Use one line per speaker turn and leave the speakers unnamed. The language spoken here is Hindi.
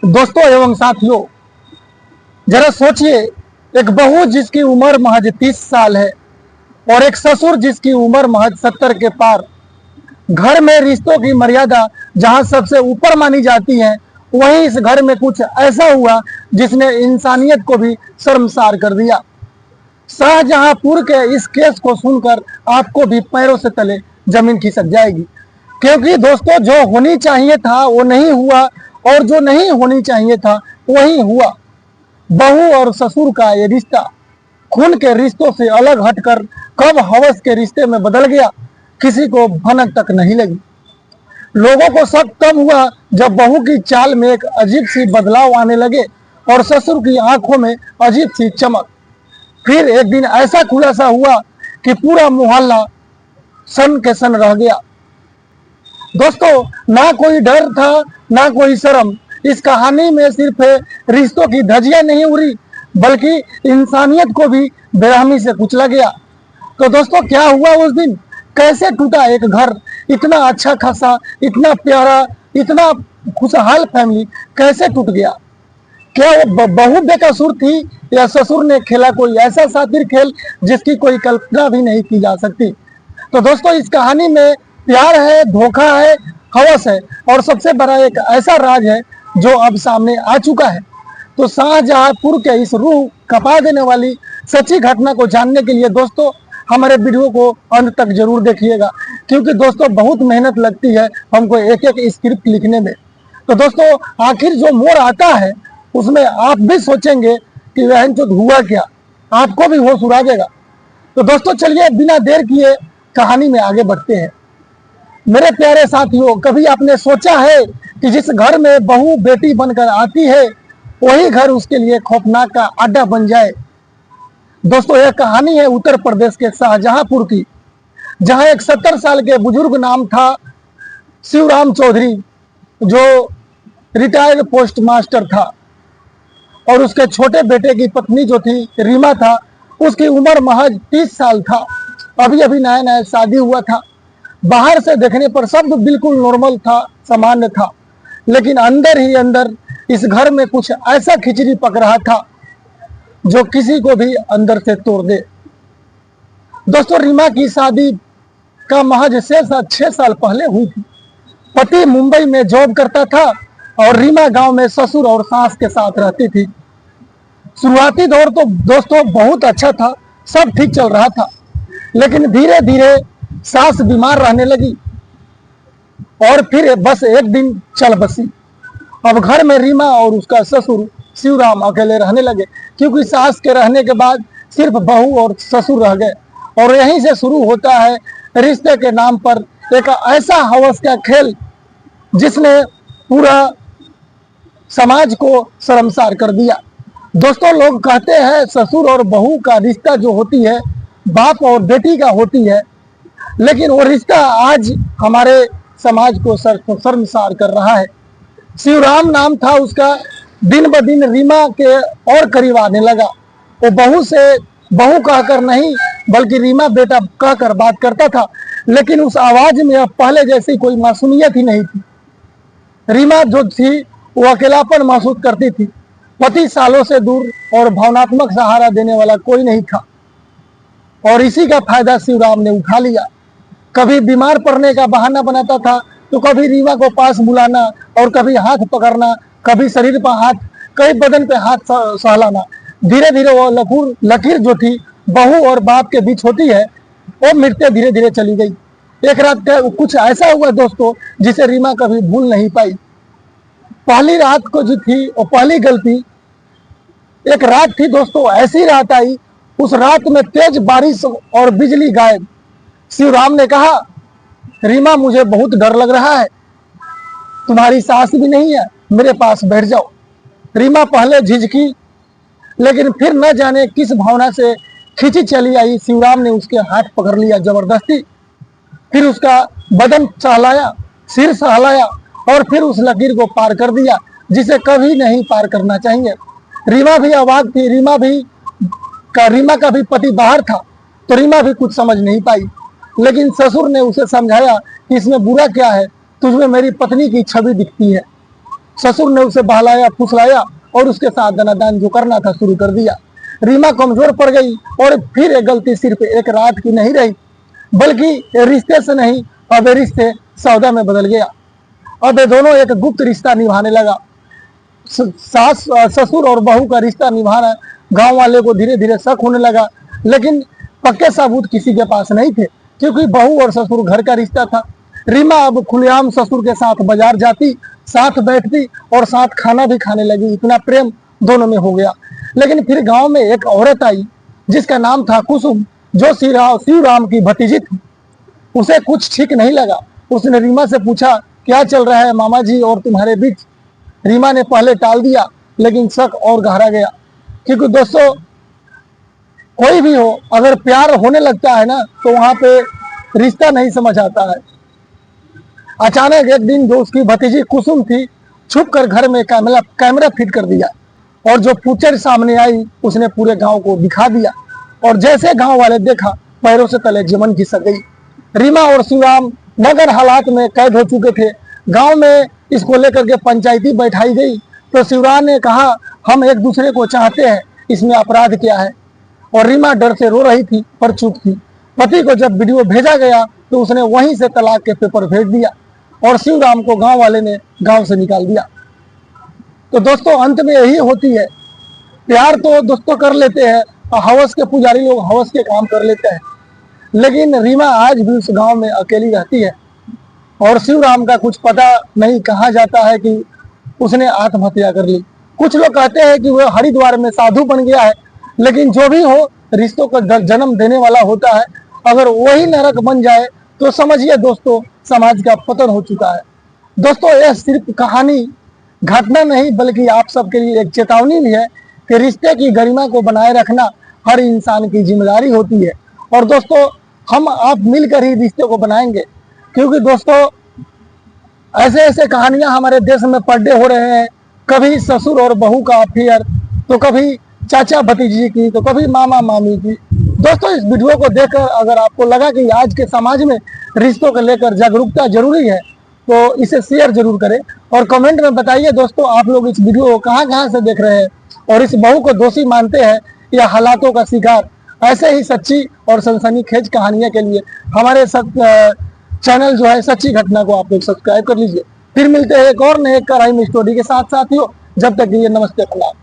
दोस्तों एवं साथियों, जरा सोचिए, एक बहू जिसकी उम्र महज 30 साल है और एक ससुर जिसकी उम्र महज 70 के पार। घर में रिश्तों की मर्यादा जहां सबसे ऊपर मानी जाती है, वहीं इस घर में कुछ ऐसा हुआ जिसने इंसानियत को भी शर्मसार कर दिया। शाहजहांपुर के इस केस को सुनकर आपको भी पैरों से तले जमीन खिसक जाएगी, क्योंकि दोस्तों जो होनी चाहिए था वो नहीं हुआ और जो नहीं होनी चाहिए था वही हुआ। बहू और ससुर का ये रिश्ता खून के रिश्तों से अलग हटकर कब हवस के रिश्ते में बदल गया, किसी को भनक तक नहीं लगी। लोगों को शक तब हुआ जब बहू की चाल में एक अजीब सी बदलाव आने लगे और ससुर की आंखों में अजीब सी चमक। फिर एक दिन ऐसा खुलासा हुआ कि पूरा मोहल्ला सन के सन रह गया। दोस्तों, ना कोई डर था ना कोई शर्म। इस कहानी में सिर्फ रिश्तों की धज्जियां नहीं उड़ी, बल्कि इंसानियत को भी बेरहमी से कुचला गया। तो दोस्तों, क्या हुआ उस दिन? कैसे टूटा एक घर? इतना अच्छा खासा, इतना प्यारा, इतना खुशहाल फैमिली कैसे टूट गया? क्या वो बहू बेकसूर थी या ससुर ने खेला कोई ऐसा शातिर खेल जिसकी कोई कल्पना भी नहीं की जा सकती? तो दोस्तों, इस कहानी में प्यार है, धोखा है, हवस है और सबसे बड़ा एक ऐसा राज है जो अब सामने आ चुका है। तो शाहजहांपुर के इस रूह कपा देने वाली सच्ची घटना को जानने के लिए दोस्तों हमारे वीडियो को अंत तक जरूर देखिएगा, क्योंकि दोस्तों बहुत मेहनत लगती है हमको एक एक स्क्रिप्ट लिखने में। तो दोस्तों, आखिर जो मोड़ आता है उसमें आप भी सोचेंगे कि वह जो हुआ क्या, आपको भी होश उड़ा देगा। तो दोस्तों चलिए बिना देर किए कहानी में आगे बढ़ते हैं। मेरे प्यारे साथियों, कभी आपने सोचा है कि जिस घर में बहू बेटी बनकर आती है वही घर उसके लिए खौफनाक का अड्डा बन जाए? दोस्तों, यह कहानी है उत्तर प्रदेश के शाहजहांपुर की, जहां एक 70 साल के बुजुर्ग नाम था शिवराम चौधरी, जो रिटायर्ड पोस्ट मास्टर था, और उसके छोटे बेटे की पत्नी जो थी रीमा था, उसकी उम्र महज 30 साल था। अभी अभी नया नया शादी हुआ था। बाहर से देखने पर सब बिल्कुल नॉर्मल था, सामान्य था, लेकिन अंदर ही अंदर इस घर में कुछ ऐसा खिचड़ी पक रहा था जो किसी को भी अंदर से तोड़ दे। दोस्तों, रीमा की शादी का महज 6 साल पहले हुई थी। पति मुंबई में जॉब करता था और रीमा गांव में ससुर और सास के साथ रहती थी। शुरुआती दौर तो दोस्तों बहुत अच्छा था, सब ठीक चल रहा था, लेकिन धीरे धीरे सास बीमार रहने लगी और फिर बस एक दिन चल बसी। अब घर में रीमा और उसका ससुर शिवराम अकेले रहने लगे, क्योंकि सास के रहने के बाद सिर्फ बहू और ससुर रह गए। और यहीं से शुरू होता है रिश्ते के नाम पर एक ऐसा हवस का खेल जिसने पूरा समाज को शर्मसार कर दिया। दोस्तों, लोग कहते हैं ससुर और बहू का रिश्ता जो होती है बाप और बेटी का होती है, लेकिन वो रिश्ता आज हमारे समाज को शर्मसार कर रहा है। शिवराम नाम था उसका। दिन ब दिन रीमा के और करीब आने लगा। वो बहू से बहू कहकर नहीं बल्कि रीमा बेटा कहकर बात करता था, लेकिन उस आवाज में अब पहले जैसी कोई मासूमियत ही नहीं थी। रीमा जो थी वो अकेलापन महसूस करती थी। पति सालों से दूर और भावनात्मक सहारा देने वाला कोई नहीं था, और इसी का फायदा शिवराम ने उठा लिया। कभी बीमार पड़ने का बहाना बनाता था तो कभी रीमा को पास बुलाना और कभी हाथ पकड़ना, कभी शरीर पर हाथ, कभी बदन पे हाथ सहलाना। धीरे धीरे वो लकीर जो थी बहू और बाप के बीच होती है वो मिटते धीरे धीरे चली गई। एक रात कुछ ऐसा हुआ दोस्तों जिसे रीमा कभी भूल नहीं पाई। पहली रात को जो थी वो पहली गलती, एक रात थी दोस्तों, ऐसी रात आई, उस रात में तेज बारिश और बिजली गायब। शिवराम ने कहा, रीमा मुझे बहुत डर लग रहा है, तुम्हारी सास भी नहीं है, मेरे पास बैठ जाओ। रीमा पहले झिझकी, लेकिन फिर न जाने किस भावना से खींची चली आई। शिवराम ने उसके हाथ पकड़ लिया जबरदस्ती, फिर उसका बदन सहलाया, सिर सहलाया और फिर उस लकीर को पार कर दिया जिसे कभी नहीं पार करना चाहिए। रीमा भी अवाक थी। रीमा का भी पति बाहर था, तो रीमा भी कुछ समझ नहीं पाई, लेकिन ससुर ने उसे समझाया कि इसमें बुरा क्या है, तुझमें मेरी पत्नी की छवि दिखती है। ससुर ने उसे बहलाया फुसलाया और उसके साथ धनादान जो करना था शुरू कर दिया। रीमा कमजोर पड़ गई और फिर एक गलती सिर्फ एक रात की नहीं रही, बल्कि रिश्ते से नहीं, अब रिश्ते सौदा में बदल गया। अब ये दोनों एक गुप्त रिश्ता निभाने लगा। सास ससुर और बहू का रिश्ता निभाना गांव वाले को धीरे धीरे शक होने लगा, लेकिन पक्के सबूत किसी के पास नहीं थे, क्योंकि बहू और ससुर घर का रिश्ता था। रीमा अब खुलेआम ससुर के साथ बाजार जाती, साथ बैठती और साथ खाना भी खाने लगी। इतना प्रेम दोनों में हो गया। लेकिन फिर गांव में एक औरत आई जिसका नाम था कुसुम, जो शिवराम की भतीजी थी। उसे कुछ ठीक नहीं लगा। उसने रीमा से पूछा, क्या चल रहा है मामा जी और तुम्हारे बीच? रीमा ने पहले टाल दिया, लेकिन शक और गहरा गया। क्योंकि दोस्तों, कोई भी हो, अगर प्यार होने लगता है ना, तो वहां पे रिश्ता नहीं समझ आता है। अचानक एक दिन जो उसकी भतीजी कुसुम थी, छुप कर घर में कैमरा फिट कर दिया और जो फुटेज सामने आई उसने पूरे गांव को दिखा दिया। और जैसे गांव वाले देखा, पैरों से तले जमीन खिसक गई। रीमा और शिवराम नगर हालात में कैद हो चुके थे। गांव में इसको लेकर के पंचायती बैठाई गई, तो शिवराम ने कहा, हम एक दूसरे को चाहते हैं, इसमें अपराध क्या है? और रीमा डर से रो रही थी पर चुप थी। पति को जब वीडियो भेजा गया तो उसने वहीं से तलाक के पेपर भेज दिया और शिवराम को गांव वाले ने गांव से निकाल दिया। तो दोस्तों, अंत में यही होती है। प्यार तो दोस्तों कर लेते हैं, हवस के पुजारी लोग हवस के काम कर लेते हैं, लेकिन रीमा आज भी उस गांव में अकेली रहती है और शिवराम का कुछ पता नहीं। कहा जाता है कि उसने आत्महत्या कर ली। कुछ लोग कहते हैं कि वह हरिद्वार में साधु बन गया है, लेकिन जो भी हो, रिश्तों को जन्म देने वाला होता है। अगर वही नरक बन जाए तो समझिए दोस्तों, समाज का पतन हो चुका है। दोस्तों, यह सिर्फ कहानी, घटना नहीं, बल्कि आप सबके लिए एक चेतावनी भी है कि रिश्ते की गरिमा को बनाए रखना हर इंसान की जिम्मेदारी होती है। और दोस्तों, हम आप मिलकर ही रिश्ते को बनाएंगे, क्योंकि दोस्तों, ऐसे ऐसे कहानियां हमारे देश में पर डे हो रहे हैं। कभी ससुर और बहू का अफेयर, तो कभी चाचा भतीजी की, तो कभी मामा मामी की। दोस्तों, इस वीडियो को देखकर अगर आपको लगा कि आज के समाज में रिश्तों को लेकर जागरूकता जरूरी है, तो इसे शेयर जरूर करें और कमेंट में बताइए दोस्तों, आप लोग इस वीडियो को कहां से देख रहे हैं और इस बहू को दोषी मानते हैं या हालातों का शिकार। ऐसे ही सच्ची और सनसनीखेज कहानियां के लिए हमारे चैनल जो है सच्ची घटना को आप लोग सब्सक्राइब कर लीजिए। फिर मिलते हैं एक और नए क्राइम स्टोरी के साथ साथियों। जब तक के लिए नमस्ते, प्रणाम।